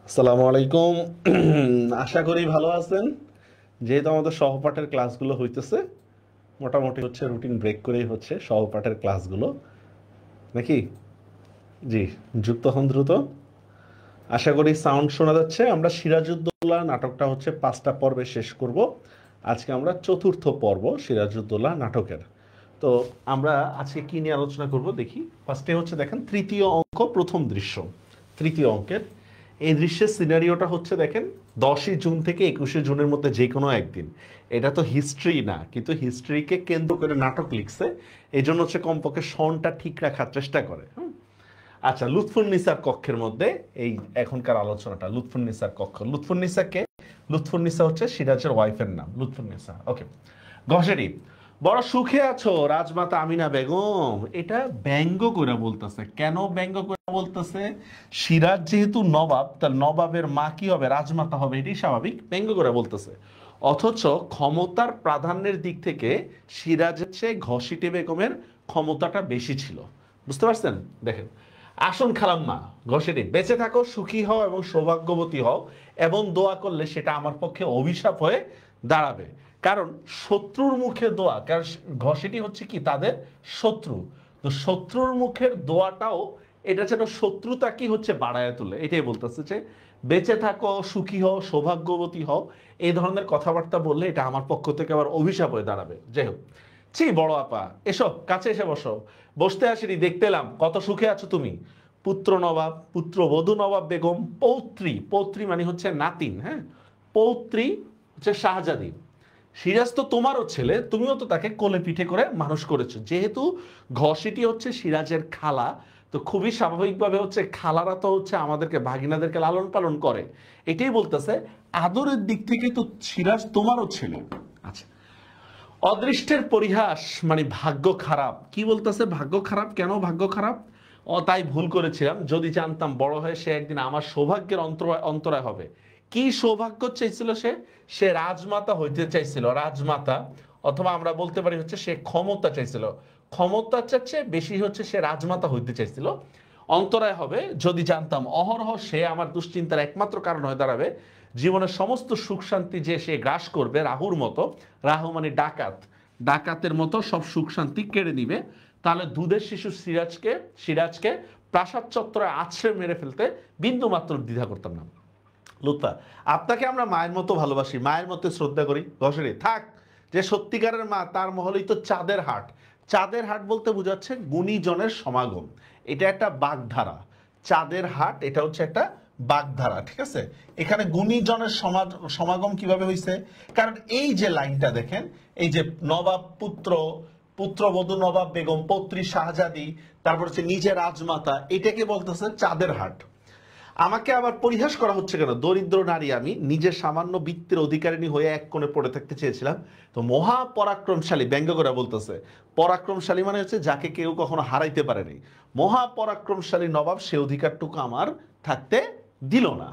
আসসালামু আলাইকুম। আশা করি ভালো আছেন। যেহেতু আমাদের সহপাঠের ক্লাসগুলো হইতেছে, মোটামুটি হচ্ছে রুটিন ব্রেক করেই হচ্ছে সহপাঠের ক্লাসগুলো, নাকি? জি, যুক্ত হন দ্রুত। আশা করি সাউন্ড শোনা যাচ্ছে। আমরা সিরাজউদ্দৌলা নাটকটা হচ্ছে 5টা পর্বে শেষ করব। আজকে আমরা চতুর্থ পর্ব সিরাজউদ্দৌলা নাটকের। তো আমরা আজকে কি নিয়ে আলোচনা করব দেখি। ফার্স্টে হচ্ছে দেখেন তৃতীয় অঙ্ক, প্রথম দৃশ্য। তৃতীয় অঙ্কের এই দৃশ্যের সিনারিওটা হচ্ছে দেখেন 10ই জুন থেকে 21শে জুনের মধ্যে যে কোনো একদিন। এটা তো হিস্ট্রি না, কিন্তু হিস্ট্রিকে কেন্দ্র করে নাটক লিখছে, এই জন্য হচ্ছে কমপক্ষে সনটা ঠিক রাখার চেষ্টা করে। আচ্ছা, লুৎফুন্নিসার কক্ষের মধ্যে এই এখনকার আলোচনাটা। লুৎফুন্নিসার কক্ষ, লুৎফুন্নিসা কে? লুৎফুন্নিসা হচ্ছে সিরাজের ওয়াইফের নাম, লুৎফুন্নিসা। ওকে। ঘসেরি, বড় সুখে আছো রাজমাতা আমিনা বেগম। এটা ব্যঙ্গ করে বলতেছে। কেন ব্যঙ্গ করে বলতেছে? সিরাজ যেহেতু নবাব, তার নবাবের মা কি হবে? রাজমাতা হবে, এটাই স্বাভাবিক। ব্যঙ্গ করে বলতেছে। অথচ ক্ষমতার প্রাধান্যের দিক থেকে সিরাজের চেয়ে ঘসিটি বেগমের ক্ষমতাটা বেশি ছিল। বুঝতে পারছেন? দেখেন, আসুন খালাম্মা ঘষেটি, বেঁচে থাকো, সুখী হও এবং সৌভাগ্যবতী হও, এবং দোয়া করলে সেটা আমার পক্ষে অভিশাপ হয়ে দাঁড়াবে। কারণ শত্রুর মুখে দোয়া, কারণ ঘষেটি হচ্ছে কি তাদের শত্রু। তো শত্রুর মুখের দোয়াটাও এটা যেন শত্রুতা কি হচ্ছে বাড়ায় তোলে, এটাই বলতেছে যে বেঁচে থাকো, সুখী হও, সৌভাগ্যবতী হও, এই ধরনের কথাবার্তা বললে এটা আমার পক্ষ থেকে আবার অভিশাপ হয়ে দাঁড়াবে। যাই হোক, ছি বড় আপা, এসো কাছে এসে বসো। বসতে আসিনি, দেখতে এলাম কত সুখে আছো তুমি। পুত্র নবাব, পুত্রবধূ নবাব বেগম, পৌত্রী, পৌত্রী মানে হচ্ছে নাতিন, হ্যাঁ, পৌত্রী হচ্ছে শাহজাদি। সিরাজ তো তোমারও ছেলে, তুমিও তো তাকে কোলে পিঠে করে মানুষ করেছো। যেহেতু ঘসিটি হচ্ছে সিরাজের খালা, তো খুবই স্বাভাবিকভাবে হচ্ছে খালারা তো হচ্ছে আমাদেরকে, ভাগিনাদেরকে লালন পালন করে। এটাই বলতেছে, আদরের দিক থেকে তো সিরাজ তোমারও ছেলে। আচ্ছা, অদৃষ্টের পরিহাস মানে ভাগ্য খারাপ। কি বলতেছে? ভাগ্য খারাপ। কেন ভাগ্য খারাপ? তাই ভুল করেছিলাম, যদি জানতাম বড় হয়ে সে একদিন আমার সৌভাগ্যের অন্তরায় হবে। কি সৌভাগ্য চাইছিল সে? সে রাজমাতা হইতে চাইছিল, রাজমাতা। অথবা আমরা বলতে পারি হচ্ছে সে ক্ষমতা চাইছিল। ক্ষমতার চাচ্ছে বেশি হচ্ছে সে রাজমাতা হইতে চাইছিল। অন্তরায় হবে যদি জানতাম, অহরহ সে আমার দুশ্চিন্তার একমাত্র কারণ হয়ে দাঁড়াবে। জীবনের সমস্ত সুখ শান্তি যে সে গ্রাস করবে রাহুর মতো। রাহু মানে ডাকাত, ডাকাতের মতো সব সুখ শান্তি কেড়ে নিবে। তাহলে দুধের শিশু সিরাজকে, সিরাজকে প্রাসাদ চত্বরে আছড়ে মেরে ফেলতে বিন্দু মাত্র দ্বিধা করতাম না। লুৎফা, আপনাকে আমরা মায়ের মতো ভালোবাসি, মায়ের মতো শ্রদ্ধা করি। ঘসেরি, থাক, যে সত্যিকারের মা তার মহলেই তো চাঁদের হাট। চাঁদের হাট বলতে বোঝাচ্ছে গুণীজনের সমাগম। এটা একটা বাগধারা। চাঁদের হাট এটা হচ্ছে একটা বাগধারা, ঠিক আছে? এখানে গুণীজনের সমাগম কিভাবে হয়েছে? কারণ এই যে লাইনটা দেখেন, এই যে নবাব পুত্র, পুত্রবধূ নবাব বেগম, পৌত্রী শাহজাদি, তারপর হচ্ছে নিজে রাজমাতা, এটাকে বলতেছে চাঁদের হাট। আমাকে আবার পরিহাস করা হচ্ছে কেন? দরিদ্র নারী আমি, নিজের সামান্য বৃত্তের অধিকারিণী হয়ে এক কোণে পড়ে থাকতে চেয়েছিলাম। তো মহা পরাক্রমশালী, ব্যঙ্গ করে বলতেছে। পরাক্রমশালী মানে হচ্ছে যাকে কেউ কখনো হারাইতে পারেনি। মহা পরাক্রমশালী নবাব সে অধিকারটুকু আমার থাকতে দিল না।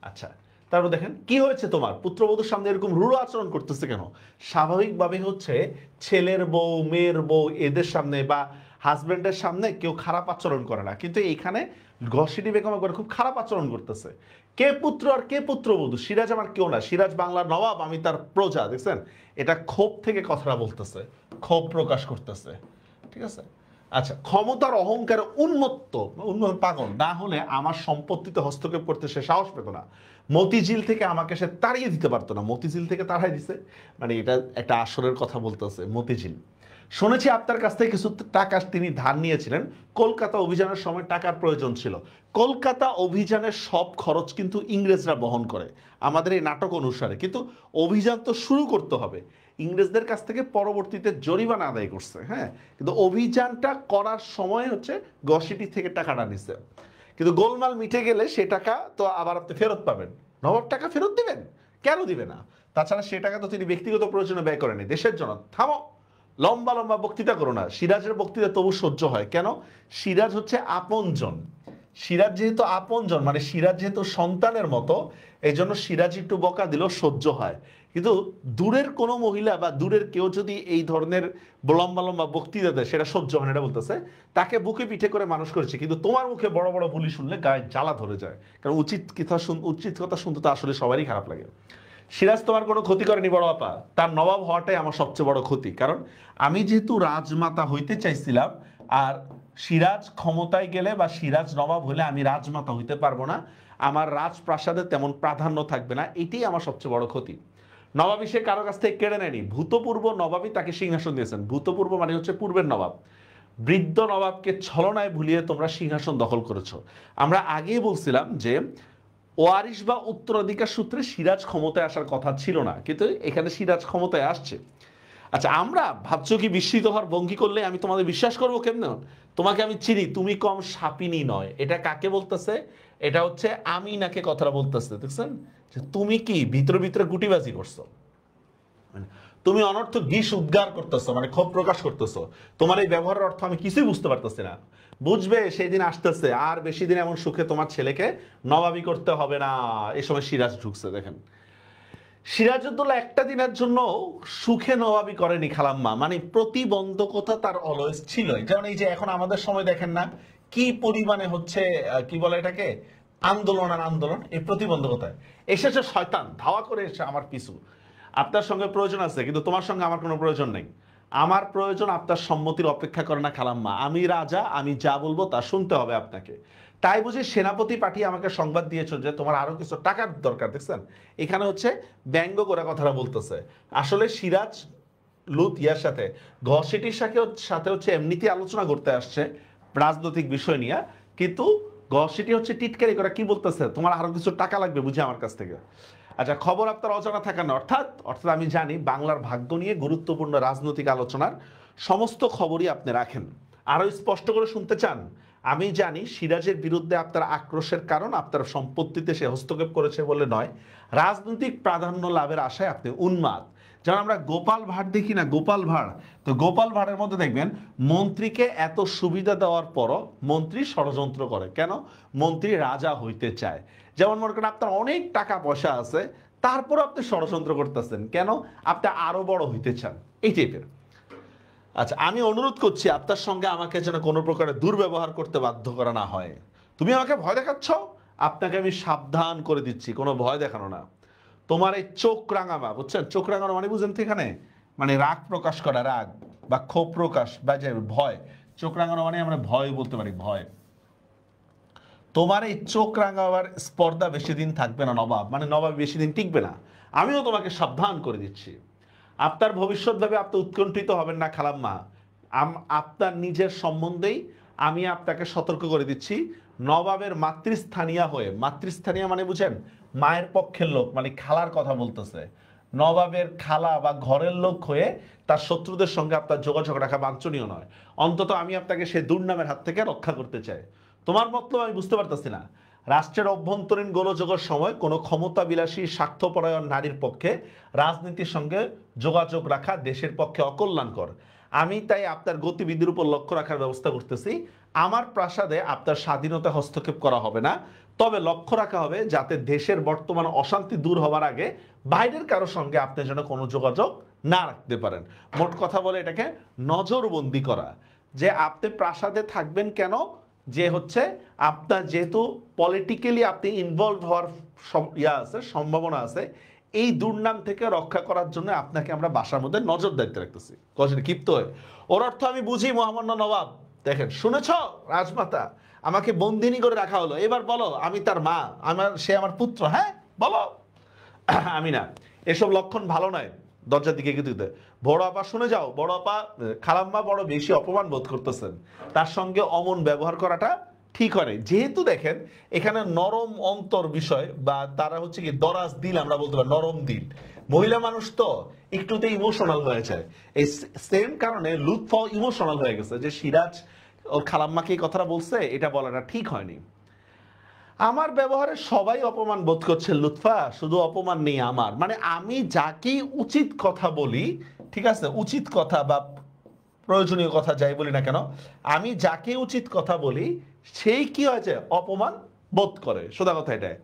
আচ্ছা, তারপর দেখেন কি হয়েছে তোমার? পুত্রবধূর সামনে এরকম রূঢ় আচরণ করতেছে কেন? স্বাভাবিকভাবে হচ্ছে ছেলের বউ, মেয়ের বউ, এদের সামনে বা হাজবেন্ডের সামনে কেউ খারাপ আচরণ করে না, কিন্তু এইখানে ঘসিটি বেগম একবার খুব খারাপ আচরণ করতেছে। কে পুত্র আর কে পুত্রবধূ? সিরাজ আমার কেউ না, সিরাজ বাংলার নবাব, আমি তার প্রজা। দেখছেন, এটা ক্ষোভ থেকে কথাটা বলতেছে, ক্ষোভ প্রকাশ করতেছে, ঠিক আছে? আচ্ছা, ক্ষমতার অহংকারে উন্মত্ত, পাগল না হলে আমার সম্পত্তিতে হস্তক্ষেপ করতে সে সাহস পেত না। মতিঝিল থেকে আমাকে সে তাড়িয়ে দিতে পারতো না, মতিঝিল থেকে তাড়াই দিছে। মানে এটা একটা আসরের কথা বলতেছে। মতিঝিল, শুনেছি আপনার কাছ থেকে কিছু টাকা তিনি ধার নিয়েছিলেন। কলকাতা অভিযানের সময় টাকার প্রয়োজন ছিল। কলকাতা অভিযানের সব খরচ কিন্তু ইংরেজরা বহন করে আমাদের এই নাটক অনুসারে, কিন্তু অভিযান তো শুরু করতে হবে। ইংরেজদের কাছ থেকে পরবর্তীতে জরিমানা আদায় করছে, হ্যাঁ, কিন্তু অভিযানটা করার সময় হচ্ছে গসিটি থেকে টাকাটা নিছে। কিন্তু গোলমাল মিটে গেলে সে টাকা তো আবার আপনি ফেরত পাবেন। নবাব টাকা ফেরত দিবেন? কেন দিবে না? তাছাড়া সে টাকা তো তিনি ব্যক্তিগত প্রয়োজনে ব্যয় করেনি, দেশের জন্য। থামো, লম্বা লম্বা বক্তৃতা করো না। সিরাজের বক্তৃতা তবু সহ্য হয় কেন? সিরাজ হচ্ছে আপনজন। সিরাজ যেহেতু আপনজন, মানে সিরাজ যেহেতু সন্তানের মতো, এই জন্য সিরাজ একটু বকা দিলেও সহ্য হয়। কিন্তু দূরের কোনো মহিলা বা দূরের কেউ যদি এই ধরনের লম্বা লম্বা বক্তৃতা দেয় সেটা সহ্য হয় না, এটা বলতেছে তাকে বুকে পিঠে করে মানুষ করেছে, কিন্তু তোমার মুখে বড় বড় বুলি শুনলে গায়ে জ্বালা ধরে যায়, কারণ উচিত কথা শুনতে তো আসলে সবারই খারাপ লাগে। সিরাজ তোমার কোনো ক্ষতি করেনি বড় আপা, তার নবাব হওয়াটাই আমার সবচেয়ে বড় ক্ষতি, কারণ আমি যেহেতু রাজমাতা হইতে চাইছিলাম, আর সিরাজ ক্ষমতায় গেলে বা সিরাজ নবাব হলে আমি রাজমাতা হইতে পারবো না, আমার রাজপ্রাসাদে তেমন প্রাধান্য থাকবে না, এটাই আমার সবচেয়ে বড় ক্ষতি। নবাবী সে কারো কাছ থেকে কেড়ে নেয়নি, ভূতপূর্ব নবাবই তাকে সিংহাসন দিয়েছেন। ভূতপূর্ব মানে হচ্ছে পূর্বের নবাব। বৃদ্ধ নবাবকে ছলনায় ভুলিয়ে তোমরা সিংহাসন দখল করেছো। আমরা আগেই বলছিলাম যে ওয়ারিশ বা উত্তরাধিকার সূত্রে সিরাজ ক্ষমতায় আসার কথা ছিল না, কিন্তু এখানে সিরাজ ক্ষমতায় আসছে। আচ্ছা, আমরা ভাবছো কি বিস্মিত হওয়ার ভঙ্গি করলে আমি তোমাদের বিশ্বাস করবো কেমন? তোমাকে আমি চিনি, তুমি কম সাপিনী নয়। এটা কাকে বলতেছে? এটা হচ্ছে আমি নাকে কথাটা বলতেছে, দেখছেন যে তুমি কি ভিতরে ভিতরে গুটিবাজি করছো, তুমি অনর্থক বিষ উদ্গার করতেছো, মানে ক্ষোভ প্রকাশ করতেছো। তোমার এই ব্যবহারের অর্থ আমি কিছুই বুঝতে পারতেছি না। বুঝবে সেই দিন আসতেছে, আর বেশি দিন এমন সুখে তোমার ছেলেকে নবাবী করতে হবে না। এই সময় সিরাজ ঢুকছে, দেখেন সিরাজউদ্দৌলা একটা দিনের জন্য সুখে নবাবী করেনি খালাম্মা, মানে প্রতিবন্ধকতা তার অলওয়েজ ছিল। যেমন এই যে এখন আমাদের সময় দেখেন না কি পরিমাণে হচ্ছে কি বলে এটাকে, আন্দোলন আর আন্দোলন, এই প্রতিবন্ধকতায় এসেছে শয়তান ধাওয়া করে এসে আমার পিছু। আপনার সঙ্গে প্রয়োজন আছে, কিন্তু তোমার সঙ্গে আমার কোনো প্রয়োজন নেই। আমার প্রয়োজন আপনার সম্মতির অপেক্ষা করে না খালাম্মা। আমি রাজা, আমি যা বলবো তা শুনতে হবে আপনাকে। তাই বুঝি সেনাপতি পাঠিয়ে আমাকে সংবাদ দিয়েছ যে তোমার আরো কিছু টাকার দরকার। দেখছেন এখানে হচ্ছে ব্যঙ্গ করে কথাটা বলতেছে। আসলে সিরাজ লুত ইয়ার সাথে ঘসেটির সাথে হচ্ছে এমনিতে আলোচনা করতে আসছে রাজনৈতিক বিষয় নিয়ে, কিন্তু ঘসেটি হচ্ছে টিটকারি করে কি বলতেছে, তোমার আরো কিছু টাকা লাগবে বুঝি আমার কাছ থেকে। আচ্ছা, খবর আপনার অজানা থাকা না, অর্থাৎ অর্থাৎ আমি জানি বাংলার ভাগ্য নিয়ে গুরুত্বপূর্ণ রাজনৈতিক আলোচনার সমস্ত খবরই আপনি রাখেন। আরো স্পষ্ট করে শুনতে চান? আমি জানি সিরাজের বিরুদ্ধে আপনার আক্রোশের কারণ আপনার সম্পত্তিতে সে হস্তক্ষেপ করেছে বলে নয়, রাজনৈতিক প্রাধান্য লাভের আশায় আপনি উন্মাদ। যেমন আমরা গোপাল ভাঁড় দেখি না, গোপাল ভাঁড়, তো গোপাল ভাঁড়ের মধ্যে দেখবেন মন্ত্রীকে এত সুবিধা দেওয়ার পরও মন্ত্রী ষড়যন্ত্র করে। কেন? মন্ত্রী রাজা হইতে চায়। যেমন মনে করেন আপনার অনেক টাকা পয়সা আছে, তারপর আপনি ষড়যন্ত্র করতেছেন কেন? আপনি আরো বড় হইতে চান, এই টাইপের। আচ্ছা, আমি অনুরোধ করছি আপনার সঙ্গে আমাকে যেন কোনো প্রকারের দুর্ব্যবহার করতে বাধ্য করা না হয়। তুমি আমাকে ভয় দেখাচ্ছ, আপনাকে আমি সাবধান করে দিচ্ছি, কোনো ভয় দেখানো না। তোমার এই চোখ রাঙাবা, বুঝছেন? চোখ রাঙানো মানে বুঝেন তো এখানে, মানে রাগ প্রকাশ করা, রাগ বা ক্ষোভ প্রকাশ বা যে ভয়। চোখ রাঙানো মানে আমরা ভয় বলতে পারি, ভয়। তোমার এই চোখ রাঙাবার স্পর্ধা বেশি দিন থাকবে না নবাব, মানে নবাব বেশি দিন টিকবে না। আমিও তোমাকে সাবধান করে দিচ্ছি। আপনার ভবিষ্যৎ ভাবে আপনি উৎকণ্ঠিত হবেন না খালাম্মা। আপনার নিজের সম্বন্ধেই আমি আপনাকে সতর্ক করে দিচ্ছি। নবাবের মাতৃস্থানীয় হয়ে, মাতৃস্থানীয় মানে বুঝেন মায়ের পক্ষের লোক, মানে খালার কথা বলতেছে। নবাবের খালা বা ঘরের লোক হয়ে তার শত্রুদের সঙ্গে আপনার যোগাযোগ রাখা বাঞ্ছনীয় নয়। অন্তত আমি আপনাকে সেই দুর্নামের হাত থেকে রক্ষা করতে চাই। তোমার মতলব আমি বুঝতে পারতেছি না। রাষ্ট্রের অভ্যন্তরীণ গোলযোগের সময় কোনো ক্ষমতাবিলাসী স্বার্থপরায়ণ নারীর পক্ষে রাজনীতির সঙ্গে যোগাযোগ রাখা দেশের পক্ষে অকল্যাণকর। আমি তাই আপনার গতিবিধির উপর লক্ষ্য রাখার ব্যবস্থা করতেছি। আমার প্রাসাদে আপনার স্বাধীনতা হস্তক্ষেপ করা হবে না, তবে লক্ষ্য রাখা হবে যাতে দেশের বর্তমান অশান্তি দূর হওয়ার আগে বাইরের কারো সঙ্গে আপনি যেন কোনো যোগাযোগ না রাখতে পারেন। মোট কথা বলে এটাকে নজরবন্দি করা, যে আপনি প্রাসাদে থাকবেন কেন, যে হচ্ছে আপনার যেহেতু পলিটিক্যালি আপনি ইনভলভ হওয়ার সম্ভাবনা আছে, এই দুর্নাম থেকে রক্ষা করার জন্য আপনাকে আমরা বাসার মধ্যে নজর দায়িত্ব রাখতেছি। কষ্ট ক্ষিপ্ত হয়ে ওর অর্থ আমি বুঝি মহামান্য নবাব। দেখেন, শুনেছ রাজমাতা, আমাকে বন্দিনী করে রাখা হলো, এবার বলো আমি তার মা, সে আমার পুত্র, হ্যাঁ বলো। আমি না, এসব লক্ষণ ভালো নয়। দরজার দিকে কিন্তু বড় আপা শুনে যাও, বড় আপা খালাম্মা বড় বেশি অপমান বোধ করতেছেন, তার সঙ্গে অমন ব্যবহার করাটা ঠিক হয়। যেহেতু দেখেন এখানে নরম অন্তর বিষয়, বা তারা হচ্ছে কি দরাজ দিল, আমরা বলতে পারি নরম দিল। মহিলা মানুষ তো একটুতে ইমোশনাল হয়ে যায়। এই সেম কারণে লুৎফাও ইমোশনাল হয়ে গেছে যে সিরাজ ওর খালাম্মাকে এই কথাটা বলছে, এটা বলাটা ঠিক হয়নি। আমার ব্যবহারে সবাই অপমান বোধ করছে লুৎফা, শুধু অপমান নেই আমার, মানে আমি যাকে উচিত কথা বলি, ঠিক আছে, উচিত কথা বা প্রয়োজনীয় কথা যাই বলি না কেন, আমি যাকে উচিত কথা বলি সেই কি হয়েছে অপমান বোধ করে। সোজা কথা এটাই,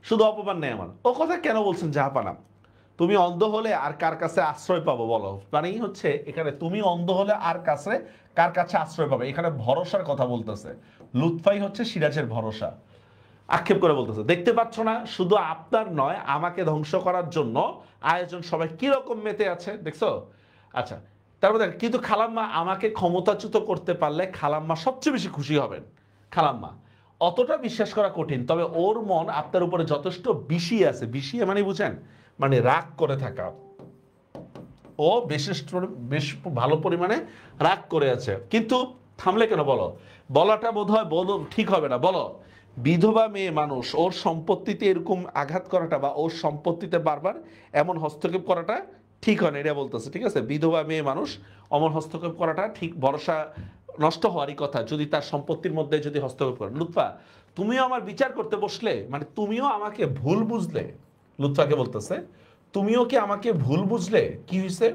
শুধু অপমান নেই আমার। ও কথা কেন বলছেন জাহাপানা? তুমি অন্ধ হলে আর কার কাছে আশ্রয় পাবো বলো, মানে হচ্ছে এখানে তুমি অন্ধ হলে আর কার কাছে আশ্রয় পাবে, এখানে ভরসার কথা বলতেছে। লুৎফাই হচ্ছে সিরাজের ভরসা, আক্ষেপ করে বলতেছে দেখতে পাচ্ছ না শুধু আপনার নয় আমাকে ধ্বংস করার জন্য আয়োজন সবাই কিরকম মেতে আছে দেখছো। আচ্ছা, তারপর দেখ কিন্তু খালাম্মা আমাকে ক্ষমতাচ্যুত করতে পারলে খালাম্মা সবচেয়ে বেশি খুশি হবেন। খালাম্মা অতটা বিশ্বাস করা কঠিন, তবে ওর মন আপনার উপরে যথেষ্ট বিষিয়ে আছে। বিষিয়ে মানে বুঝেন, মানে রাগ করে থাকা। ও বেশ ভালো পরিমাণে রাগ করে আছে। কিন্তু থামলে কেন বলো, বলাটা বোধ হয় ঠিক হবে না। বলো বিধবা মেয়ে মানুষ, ওর সম্পত্তিতে এরকম আঘাত করাটা বা ওর সম্পত্তিতে বারবার এমন হস্তক্ষেপ করাটা ঠিক হয় না, এটা বলতেছে। ঠিক আছে, বিধবা মেয়ে মানুষ অমন হস্তক্ষেপ করাটা ঠিক, ভরসা নষ্ট হওয়ারই কথা যদি তার সম্পত্তির মধ্যে যদি হস্তক্ষেপ করে। লুৎফা তুমিও আমার বিচার করতে বসলে, মানে তুমিও আমাকে ভুল বুঝলে। লুৎফাকে বলতেছে তুমিও কি আমাকে ভুল বুঝলে, কি হয়েছে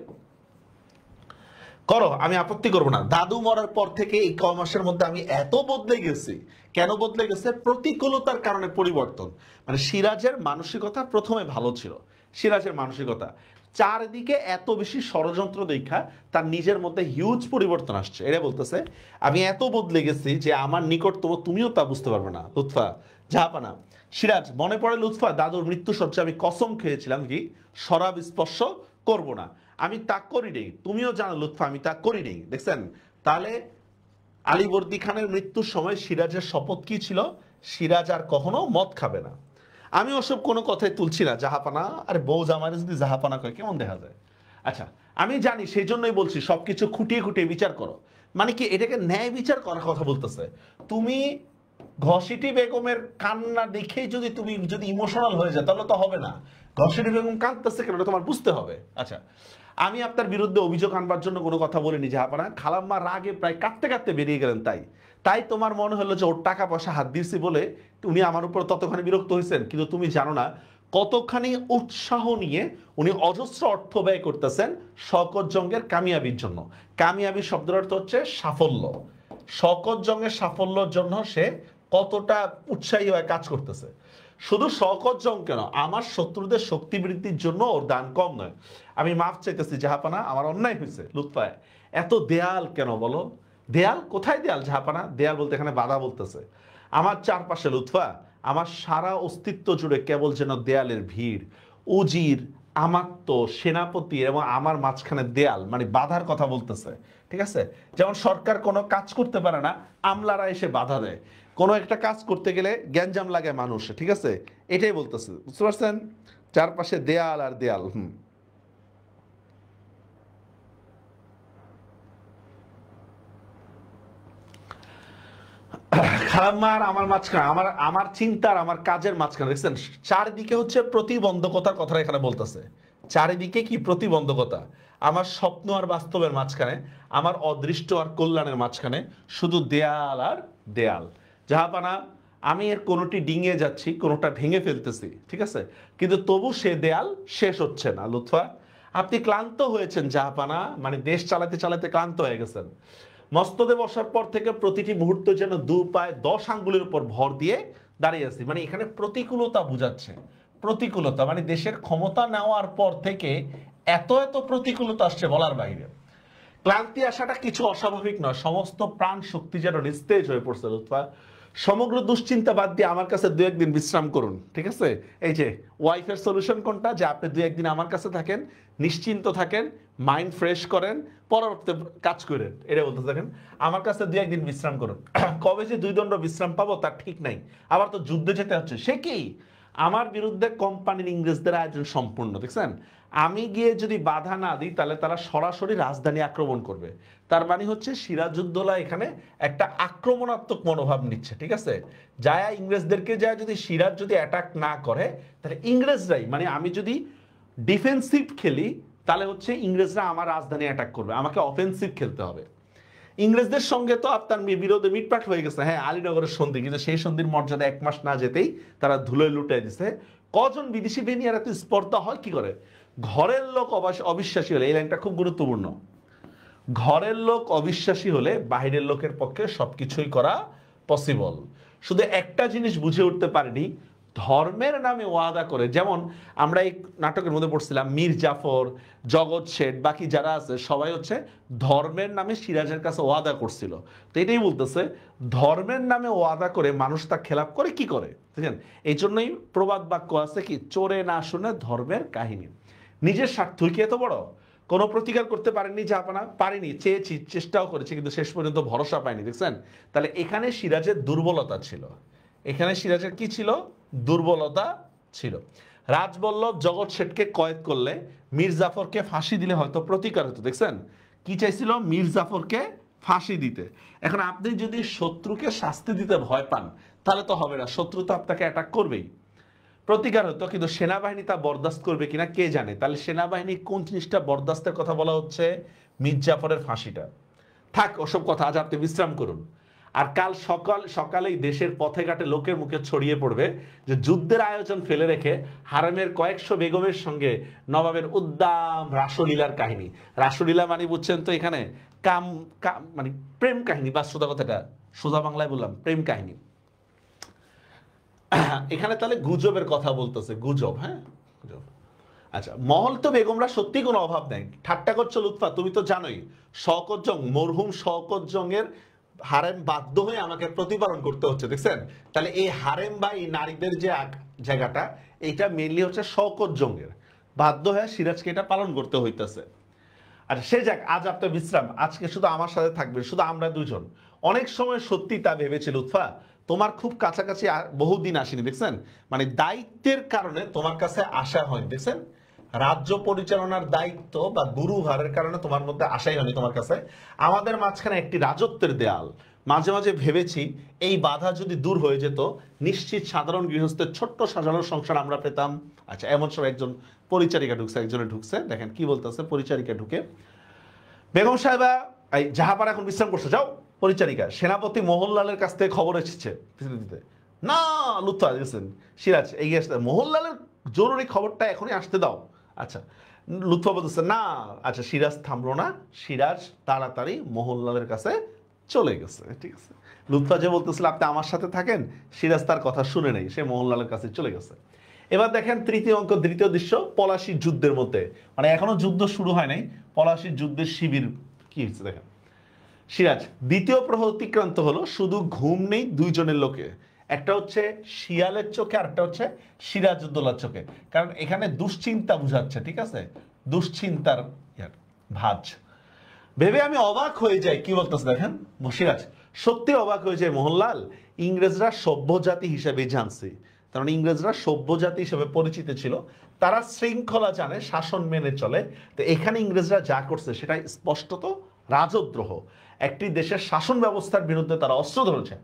করো, আমি আপত্তি করবো না। দাদু মরার পর থেকে এই ক মাসের মধ্যে আমি এত বদলে গেছি। কেন বদলে গেছে? প্রতিকূলতার কারণে পরিবর্তন। মানে সিরাজের মানসিকতা প্রথমে ভালো ছিল, সিরাজের মানসিকতা চারদিকে এত বেশি ষড়যন্ত্র দেখা তার নিজের মধ্যে হিউজ পরিবর্তন আসছে। এটা বলতেছে আমি এত বদলে গেছি যে আমার নিকট তুমিও তা বুঝতে পারবে না। লুৎফা জাহাপানা সিরাজ মনে পড়ে লুৎফা দাদুর মৃত্যু সজ্জা আমি কসম খেয়েছিলাম কি শরাব স্পর্শ করব না। আমি তা করি নেই, তুমিও জানো লুৎফা আমি তা করি নেই। দেখছেন তাহলে আলীবর্দী খানের মৃত্যুর সময় সিরাজের শপথ কি ছিল? সিরাজ আর কখনো মদ খাবে না। আমি ওসব কোনো কথাই তুলছি না জাহাপানা। আরে বউ জামাই যদি জাহাপানা কয় কেমন দেখা যায়? আচ্ছা আমি জানি, সেই জন্যই বলছি সবকিছু খুঁটিয়ে খুঁটিয়ে বিচার করো। মানে কি এটাকে ন্যায় বিচার করার কথা বলতেছে। তুমি ঘসিটি বেগমের কান্না দেখেই তুমি যদি ইমোশনাল হয়ে যায় তাহলে তো হবে না। ঘসিটি বেগম কাঁদতেছে কেন তোমার বুঝতে হবে। আচ্ছা আমি আপনার বিরুদ্ধে অভিযোগ আনবার জন্য কোনো কথা বলিনি জাহাপানা। খালাম্মা রাগে প্রায় কাঁদতে কাঁদতে বেরিয়ে গেলেন, তাই তোমার মনে হলো যে ওর টাকা পয়সা হাত দিয়েছি বলে উনি আমার উপর ততখানি বিরক্ত হয়েছেন। কিন্তু তুমি জানো না কতখানি উৎসাহ নিয়ে উনি অজস্র অর্থ ব্যয় করতেছেন শওকত জঙ্গের কামিয়াবির জন্য। কামিয়াবি শব্দের অর্থ হচ্ছে সাফল্য। শওকত জঙ্গের সাফল্যের জন্য সে কতটা উৎসাহী হয়ে কাজ করতেছে। শুধু শওকত জং কেন, আমার শত্রুদের শক্তি বৃদ্ধির জন্য ওর দান কম নয়। আমি মাফ চাইতেছি জাহাপানা, আমার অন্যায় হয়েছে। লুৎফা এত দেয়াল কেন বলো? দেয়াল কোথায় দেয়াল জাহাপানা? দেয়াল বলতে এখানে বাধা বলতেছে। আমার চারপাশে লুৎফা আমার সারা অস্তিত্ব জুড়ে কেবল যেন দেয়ালের ভিড়। উজির আমাত্য সেনাপতি এবং আমার মাঝখানে দেয়াল, মানে বাধার কথা বলতেছে। ঠিক আছে, যেমন সরকার কোনো কাজ করতে পারে না, আমলারা এসে বাধা দেয়। কোনো একটা কাজ করতে গেলে গ্যাঞ্জাম লাগে মানুষ। ঠিক আছে, এটাই বলতেছে, বুঝতে পারছেন? চারপাশে দেয়াল আর দেয়াল। খালাম্মার আমার মাঝখানে আমার চিন্তার আমার কাজের মাঝখানে দেখছেন চারিদিকে হচ্ছে প্রতিবন্ধকতার কথা এখানে বলতেছে। চারিদিকে কি প্রতিবন্ধকতা? আমার স্বপ্ন আর বাস্তবের মাঝখানে, আমার অদৃষ্ট আর কল্যাণের মাঝখানে শুধু দেয়াল আর দেয়াল। জাহাপানা আমি এর কোনোটি ডিঙে যাচ্ছি, কোনোটা ভেঙে ফেলতেছি। ঠিক আছে, কিন্তু তবু সে দেয়াল শেষ হচ্ছে না। লুৎফা আপনি ক্লান্ত হয়েছেন জাহাপানা, মানে দেশ চালাতে চালাতে ক্লান্ত হয়ে গেছেন। মস্তদে বসার পর থেকে প্রতিটি মুহূর্ত যেন 2 পায়ে 10 আঙ্গুলের উপর ভর দিয়ে দাঁড়িয়ে আছি। মানে এখানে প্রতিকূলতা বুঝাচ্ছে। প্রতিকূলতা মানে দেশের ক্ষমতা নেওয়ার পর থেকে এত এত প্রতিকূলতা আসছে বলার বাইরে। ক্লান্তি আসাটা কিছু অস্বাভাবিক নয়, সমস্ত প্রাণ শক্তি যেন নিস্তেজ হয়ে পড়ছে। লুৎফা সমগ্র দুশ্চিন্তা বাদ দিয়ে আমার কাছে 2-1 দিন বিশ্রাম করুন। ঠিক আছে, এই যে ওয়াইফের সলিউশন কোনটা, যে আপনি 2-1 দিন আমার কাছে থাকেন, নিশ্চিন্ত থাকেন, মাইন্ড ফ্রেশ করেন, পরবর্তী কাজ করেন। এটা বলতে থাকেন আমার কাছে 2-1 দিন বিশ্রাম করুন। কবে যে 2 দণ্ড বিশ্রাম পাবো তার ঠিক নাই, আবার তো যুদ্ধে যেতে হচ্ছে। সে কি আমার বিরুদ্ধে কোম্পানির ইংরেজদের আয়োজন সম্পূর্ণ। দেখছেন আমি গিয়ে যদি বাধা না দিই তাহলে তারা সরাসরি রাজধানী আক্রমণ করবে। তার মানে হচ্ছে সিরাজউদ্দৌলা এখানে একটা আক্রমণাত্মক মনোভাব নিচ্ছে। ঠিক আছে, যায় ইংরেজদেরকে যায় যদি সিরাজ যদি অ্যাটাক না করে তাহলে ইংরেজরাই, মানে আমি যদি ডিফেন্সিভ খেলি তাহলে হচ্ছে ইংরেজরা আমার রাজধানী অ্যাটাক করবে, আমাকে অফেন্সিভ খেলতে হবে। ইংরেজদের সঙ্গে তো আপনার বিরোধে মিটপাট হয়ে গেছে। হ্যাঁ আলীনগরের সন্ধি, কিন্তু সেই সন্ধির মর্যাদা 1 মাস না যেতেই তারা ধুলোয় লুটাই দিছে। কজন বিদেশি বেনিয়ার এত স্পর্ধা হয় কি করে? ঘরের লোক অবিশ্বাসী হলে, এই লাইনটা খুব গুরুত্বপূর্ণ, ঘরের লোক অবিশ্বাসী হলে বাহিরের লোকের পক্ষে সবকিছুই করা পসিবল। শুধু একটা জিনিস বুঝে উঠতে পারেনি, ধর্মের নামে ওয়াদা করে, যেমন আমরা এই নাটকের মধ্যে পড়ছিলাম মীর জাফর, জগৎ শেঠ, বাকি যারা আছে সবাই হচ্ছে ধর্মের নামে সিরাজের কাছে ওয়াদা করছিল। তো এটাই বলতেছে ধর্মের নামে ওয়াদা করে মানুষ তা খেলাপ করে কি করে, বুঝলেন? এই জন্যই প্রবাদ বাক্য আছে কি, চোরে না শুনে ধর্মের কাহিনী। নিজের স্বার্থই কি এত বড়? কোনো প্রতিকার করতে পারেননি জাহাপনা? পারিনি, চেয়েছি, চেষ্টাও করেছি, কিন্তু শেষ পর্যন্ত ভরসা পাইনি। দেখছেন? তাহলে এখানে সিরাজের দুর্বলতা ছিল, এখানে সিরাজের কি ছিল? দুর্বলতা ছিল। রাজবল্লভ জগৎ শেঠকে কয়েদ করলে মীর জাফরকে ফাঁসি দিলে হয়তো প্রতিকার হতো। দেখছেন কি চাইছিল? মীর জাফরকে ফাঁসি দিতে। এখন আপনি যদি শত্রুকে শাস্তি দিতে ভয় পান তাহলে তো হবে না, শত্রু তো আপনাকে অ্যাটাক করবেই। প্রতিকার হতো, কিন্তু সেনাবাহিনী তা বরদাস্ত করবে কিনা কে জানে। তাহলে সেনাবাহিনী কোন জিনিসটা বরদাস্তের কথা বলা হচ্ছে? মীর জাফরের ফাঁসিটা। থাক ওসব কথা, আজ আপনি বিশ্রাম করুন। আর কাল সকালেই দেশের পথে ঘাটে লোকের মুখে ছড়িয়ে পড়বে যে যুদ্ধের আয়োজন ফেলে রেখে হারামের কয়েকশো বেগমের সঙ্গে নবাবের উদ্দাম রাসলীলার কাহিনী। রাসলীলা মানে বুঝছেন তো এখানে কাম মানে প্রেম কাহিনী, বা সোজা কথাটা সোজা বাংলায় বললাম প্রেম কাহিনী। এখানে তাহলে গুজবের কথা বলতেছে, গুজব। হ্যাঁ, গুজব। আচ্ছা, মহল তো বেগমরা সত্যি কোনো অভাব নেই। ঠাট্টা করছো লুৎফা, তুমি তো জানোই শওকত জং, মরহুম শওকত জংয়ের হারেম বাধ্য হয়ে আমাকে প্রতিপালন করতে হচ্ছে। দেখছেন? তাহলে এই হারেম বা এই নারীদের যে জায়গাটা, এইটা মেনলি হচ্ছে শওকত জংয়ের, বাধ্য হয়ে সিরাজকে এটা পালন করতে হইতেছে। আচ্ছা সে যাক, আজ আপনার বিশ্রাম, আজকে শুধু আমার সাথে থাকবে, শুধু আমরা দুজন। অনেক সময় সত্যি তা ভেবেছি লুৎফা, তোমার খুব কাছাকাছি বহুদিন আসেনি। দেখছেন? মানে দায়িত্বের কারণে তোমার কাছে আসা হয়নি। দেখছেন? রাজ্য পরিচালনার দায়িত্ব বা গুরুভারের কারণে তোমার মধ্যে আসাই হয়নি তোমার কাছে। আমাদের মাঝখানে একটি রাজত্বের দেয়াল। মাঝে মাঝে ভেবেছি এই বাধা যদি দূর হয়ে যেত, নিশ্চিত সাধারণ গৃহস্থের ছোট্ট সাজানো সংসার আমরা পেতাম। আচ্ছা, এমন সময় একজন পরিচারিকা ঢুকছে, একজনে ঢুকছে, দেখেন কি বলতেছে। পরিচারিকা ঢুকে, বেগম সাহেবা এই জাহাপাড়া এখন বিশ্রাম করছে, যাও। পরিচারিকা, সেনাপতি মোহনলালের কাছ থেকে খবর এসেছে দিতে। না লুৎফা, গেছেন সিরাজ এগিয়ে আসতে, মোহনলালের জরুরি খবরটা এখনই আসতে দাও। আচ্ছা, লুৎফা বলতেছে না। আচ্ছা, সিরাজ থামলো না, সিরাজ তাড়াতাড়ি মোহনলালের কাছে চলে গেছে। ঠিক আছে, লুৎফা যে বলতেছিল আপনি আমার সাথে থাকেন, সিরাজ তার কথা শুনে নেই, সে মোহনলালের কাছে চলে গেছে। এবার দেখেন তৃতীয় অঙ্ক, দ্বিতীয় দৃশ্য, পলাশির যুদ্ধের মধ্যে। মানে এখনো যুদ্ধ শুরু হয় নাই, পলাশির যুদ্ধের শিবির কি হচ্ছে দেখেন। সিরাজ, দ্বিতীয় প্রহর অতিক্রান্ত হলো, শুধু ঘুম নেই দুইজনের লোকে, একটা হচ্ছে শিয়ালের চোখে আর একটা হচ্ছে সিরাজউদ্দৌলার চোখে। কারণ এখানে দুশ্চিন্তা বুঝাচ্ছে, ঠিক আছে, দুশ্চিন্তার ভাঁজ। ভেবে আমি অবাক হয়ে যাই, কি বলতেছে দেখেন সিরাজ, সত্যি অবাক হয়ে যায় মোহনলাল, ইংরেজরা সভ্য জাতি হিসেবে জানছে। তার মানে ইংরেজরা সভ্য জাতি হিসেবে পরিচিত ছিল, তারা শৃঙ্খলা জানে, শাসন মেনে চলে। তো এখানে ইংরেজরা যা করছে সেটা স্পষ্টত রাজদ্রোহ। একটি দেশের শাসন ব্যবস্থার বিরুদ্ধে তারা অস্ত্র ধরেছে।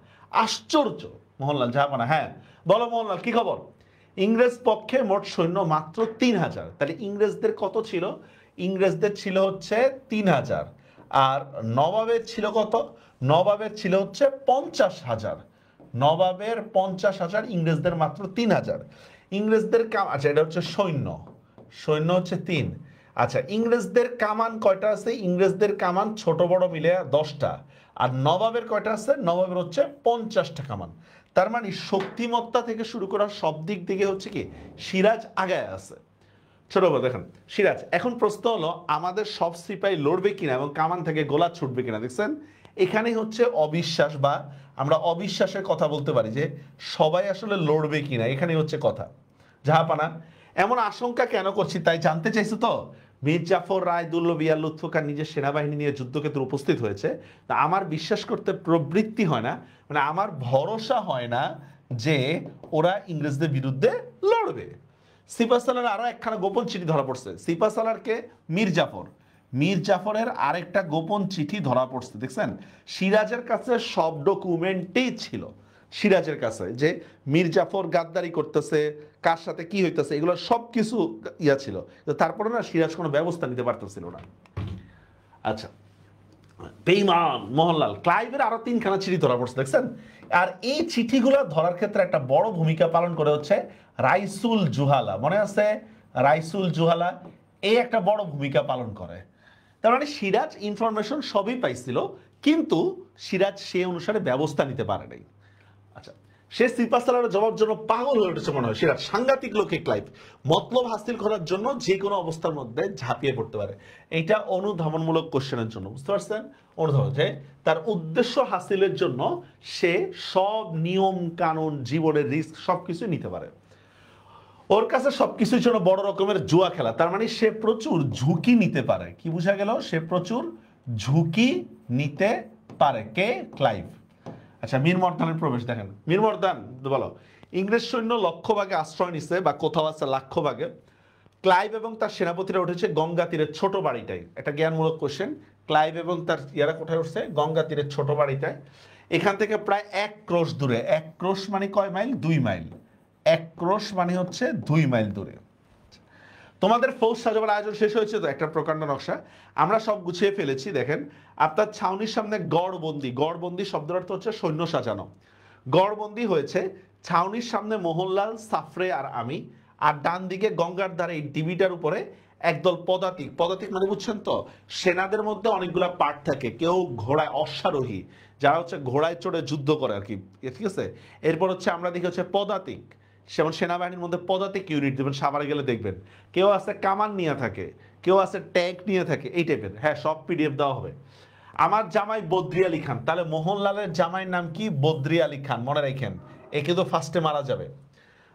আশ্চর্য। মোহনলাল জাহাপানা, হ্যাঁ বলো মোহনলাল, কি খবর? ইংরেজ পক্ষে মোট সৈন্য মাত্র 3000। তাহলে ইংরেজদের কত ছিল? ইংরেজদের ছিল হচ্ছে 3000, আর নবাবের ছিল কত? নবাবের ছিল হচ্ছে 50,000। নবাবের 50,000, ইংরেজদের মাত্র 3000। ইংরেজদের আচ্ছা এটা হচ্ছে সৈন্য, সৈন্য হচ্ছে 3। আচ্ছা, ইংরেজদের কামান কয়টা আছে? ইংরেজদের কামান ছোট বড় মিলে 10টা। আর নবাবের কয়টা আছে? নবাবের হচ্ছে 50টা কামান। তার মানে শক্তিমত্তা থেকে শুরু করা সব দিক থেকে হচ্ছে কি সিরাজ আগায় আছে। ছোট বড় দেখেন সিরাজ, এখন প্রশ্ন হলো আমাদের সব সিপাহী লড়বে কিনা এবং কামান থেকে গোলা ছুটবে কিনা। দেখছেন এখানেই হচ্ছে অবিশ্বাস, বা আমরা অবিশ্বাসের কথা বলতে পারি যে সবাই আসলে লড়বে কিনা, এখানেই হচ্ছে কথা। জাহাপানা, এমন আশঙ্কা কেন করছি তাই জানতে চাইছো তো? মীর জাফর রায় দুর্লভিয়া লুৎফুকার নিজের সেনাবাহিনী নিয়ে যুদ্ধক্ষেত্রে উপস্থিত হয়েছে। তা আমার বিশ্বাস করতে প্রবৃত্তি হয় না, মানে আমার ভরসা হয় না যে ওরা ইংরেজদের বিরুদ্ধে লড়বে। সিপাহ সালার আরো একখানা গোপন চিঠি ধরা পড়ছে। সিপাহ সালারকে? মীর জাফর। মীর জাফরের আরেকটা গোপন চিঠি ধরা পড়ছে। দেখছেন সিরাজের কাছে সব ডকুমেন্টই ছিল, সিরাজের কাছে যে মীর জাফর গাদ্দারি করতেছে, কার সাথে কি হইতেছে, এগুলো সব কিছু ইয়া ছিল। তারপরে না সিরাজ কোনো ব্যবস্থা নিতে পারতেছিল না। আচ্ছা, বেঈমান মোহনলাল, ক্লাইভের আরো 3খানা চিঠি ধরা পড়ছে। দেখছেন, আর এই চিঠিগুলো ধরার ক্ষেত্রে একটা বড় ভূমিকা পালন করে হচ্ছে রাইসুল জুহালা। মনে আছে রাইসুল জুহালা? এই একটা বড় ভূমিকা পালন করে। তার মানে সিরাজ ইনফরমেশন সবই পাইছিল, কিন্তু সিরাজ সে অনুসারে ব্যবস্থা নিতে পারে নাই। আচ্ছা, সে সিপা সালারের জবাব জন্য পাগল হয়ে উঠেছে মনে হয়। সেটা সাংঘাতিক লোকে ক্লাইভ, মতলব হাসিল করার জন্য যে কোনো অবস্থার মধ্যে ঝাঁপিয়ে পড়তে পারে। এটা অনুধাবনমূলক কোশ্চেনের জন্য, বুঝতে পারছেন? অনুধাবন যে তার উদ্দেশ্য হাসিলের জন্য সে সব নিয়ম কানুন, জীবনের রিস্ক সবকিছু নিতে পারে। ওর কাছে সবকিছুর জন্য বড় রকমের জুয়া খেলা, তার মানে সে প্রচুর ঝুঁকি নিতে পারে। কি বোঝা গেল? সে প্রচুর ঝুঁকি নিতে পারে। কে? ক্লাইভ। আচ্ছা, মীর মর্দানের প্রবেশ দেখেন। মীর মর্দান বলো, ইংরেজ সৈন্য লক্ষ ভাগে আশ্রয় নিচ্ছে বা কোথাও আছে লাখ ভাগে। ক্লাইভ এবং তার সেনাপতিরা উঠেছে গঙ্গা তীরের ছোট বাড়িটায়। একটা জ্ঞানমূলক কোশ্চেন। ক্লাইভ এবং তার ইয়ারা কোথায় উঠছে? গঙ্গা তীরের ছোট বাড়িটায়। এখান থেকে প্রায় 1 ক্রোশ দূরে। 1 ক্রোশ মানে কয় মাইল? 2 মাইল। 1 ক্রোশ মানে হচ্ছে 2 মাইল দূরে। তোমাদের ফৌজ সাজাবার আয়োজন শেষ হয়েছে তো, একটা প্রকাণ্ড নকশা আমরা সব গুছিয়ে ফেলেছি। দেখেন, আপনার ছাউনির সামনে গড়বন্দি, গড়বন্দি শব্দের অর্থ হচ্ছে সৈন্য সাজানো। গড়বন্দি হয়েছে ছাউনির সামনে মোহনলাল, সাফরে আর আমি, আর ডান দিকে গঙ্গার ধারে এই ডিবিটার উপরে একদল পদাতিক। পদাতিক মানে বুঝছেন তো, সেনাদের মধ্যে অনেকগুলা পার্ট থাকে। কেউ ঘোড়ায় অশ্বারোহী, যারা হচ্ছে ঘোড়ায় চড়ে যুদ্ধ করে আর কি, ঠিক আছে? এরপর হচ্ছে আমরা দেখি হচ্ছে পদাতিক, যেমন সেনাবাহিনীর মধ্যে পদাতিক ইউনিট দেবেন, সাভারে গেলে দেখবেন। কেউ আছে কামান নিয়ে থাকে, কেউ আছে ট্যাঙ্ক নিয়ে থাকে, এই টাইপের। হ্যাঁ, সব পিডিএফ দেওয়া হবে। আমার জামাই বদ্রি আলী খান, তাহলে মোহনলালের জামাইয়ের নাম কি? বদ্রি আলী খান, মনে রাখেন। একে তো ফার্স্টে মারা যাবে।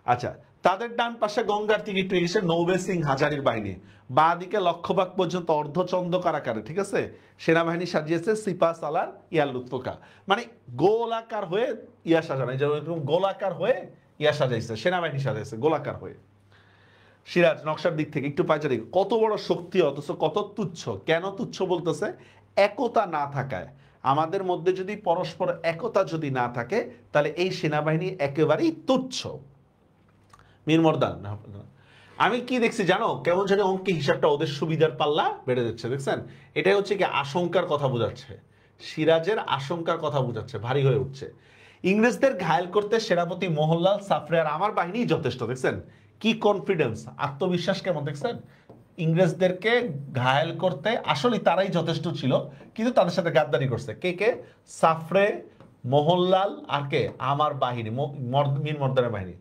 আচ্ছা, তাদের ডান পাশে গঙ্গার দিকে একটু এসে নৌবে সিং হাজারির বাহিনী, বাঁ দিকে লক্ষ্যভাগ পর্যন্ত অর্ধচন্দ্রকার আকারে, ঠিক আছে, সেনাবাহিনী সাজিয়েছে সিপা সালার ইয়ার লুৎফকা, মানে গোলাকার হয়ে ইয়া সাজানো, যেরকম গোলাকার হয়ে ইয়া সাজাইছে, সেনাবাহিনী সাজাইছে গোলাকার হয়ে। সিরাজ নকশার দিক থেকে একটু পাইচারি, কত বড় শক্তি অথচ কত তুচ্ছ। কেন তুচ্ছ বলতেছে? একতা না থাকায়। আমাদের মধ্যে যদি পরস্পর একতা যদি না থাকে, তাহলে এই সেনাবাহিনী একেবারেই তুচ্ছ। মীর মর্দান, আমি কি দেখছি জানো? কেমন জানি অঙ্কে হিসাবটা ওদের সুবিধার পাল্লা বেড়ে যাচ্ছে, দেখছেন? এটাই হচ্ছে কি আশঙ্কার কথা বোঝাচ্ছে, সিরাজের আশঙ্কার কথা বোঝাচ্ছে, ভারী হয়ে উঠছে। ইংরেজদের ঘায়েল করতে সেনাপতি মোহনলাল, সাফরে আর আমার বাহিনী যথেষ্ট, দেখছেন? কি কনফিডেন্স, আত্মবিশ্বাস কেমন, দেখছেন? ইংরেজদেরকে ঘায়েল করতে আসলে তারাই যথেষ্ট ছিল, কিন্তু তাদের সাথে গাদ্দারি করছে। কে কে? সাফরে, মোহনলাল আর কে? আমার বাহিনী, মীর মর্দানের বাহিনী।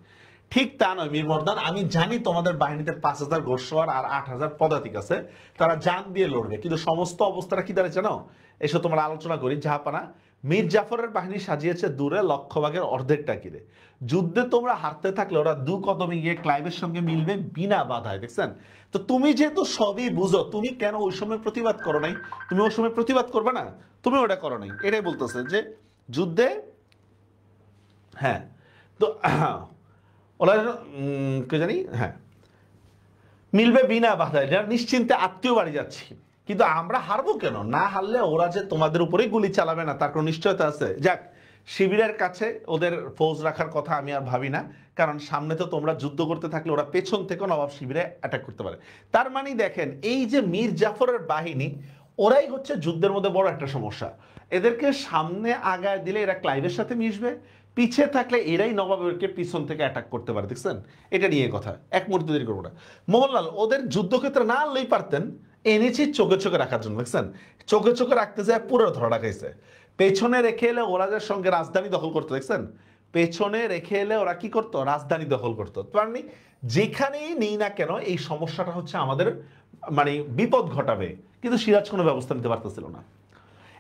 ঠিক তা নয় মীর মর্দান, আমি জানি তোমাদের বাহিনীতে 5000 ঘোড়সওয়ার আর 8000 পদাতিক আছে, তারা জান দিয়ে লড়বে, কিন্তু সমস্ত অবস্থাটা কি দাঁড়িয়ে জানো? এসো তোমরা আলোচনা করি। জাহাপানা, মীর জাফরের বাহিনী সাজিয়েছে দূরে লক্ষ্যভাগের অর্ধেকটা কিরে। যুদ্ধে তোমরা হারতে থাকলে ওরা 2 কদমে গিয়ে ক্লাইভের সঙ্গে মিলবে বিনা বাধায়, দেখছেন? তো তুমি যেহেতু সবই বুঝো, তুমি কেন ওই সময় প্রতিবাদ করো নাই? তুমি ওই সময় প্রতিবাদ করবে না? তুমি ওটা করো নাই, এটাই বলতেছে যে যুদ্ধে। হ্যাঁ, তো ওরা কে জানি, হ্যাঁ, মিলবে বিনা বাধায়, যারা নিশ্চিন্তে আত্মীয় বাড়ি যাচ্ছি। কিন্তু আমরা হারবো কেন? না হারলে ওরা যে তোমাদের উপরেই গুলি চালাবে না, তার কোনো নিশ্চয়তা আছে? যাক, শিবিরের কাছে ওদের ফৌজ রাখার কথা আমি আর ভাবি না, কারণ সামনে তো তোমরা যুদ্ধ করতে থাকলে ওরা পেছন থেকে নবাব শিবিরে অ্যাটাক করতে পারে। তার মানে দেখেন, এই যে মীর জাফরের বাহিনী, ওরাই হচ্ছে যুদ্ধের মধ্যে বড় একটা সমস্যা। এদেরকে সামনে আগায় দিলে এরা ক্লাইভের সাথে মিশবে, পিছিয়ে থাকলে এরাই নবাবেরকে পিছন থেকে অ্যাটাক করতে পারে, দেখছেন? এটা নিয়ে কথা, এক মুহূর্ত দেরি করবো না। মোহনলাল ওদের যুদ্ধক্ষেত্রে না আনলেই পারতেন, এনেছি চোখে চোখে রাখার জন্য, দেখছেন? চোখে চোখে রাখতে যায় পুরো ধরা রাখাইছে। পেছনে রেখে এলে ওরাদের সঙ্গে রাজধানী দখল করতো, দেখছেন? পেছনে রেখে এলে ওরা কি করতো? রাজধানী দখল করতো। মানে যেখানেই নেই না কেন এই সমস্যাটা হচ্ছে আমাদের, মানে বিপদ ঘটাবে, কিন্তু সিরাজ কোনো ব্যবস্থা নিতে পারতেছিল না।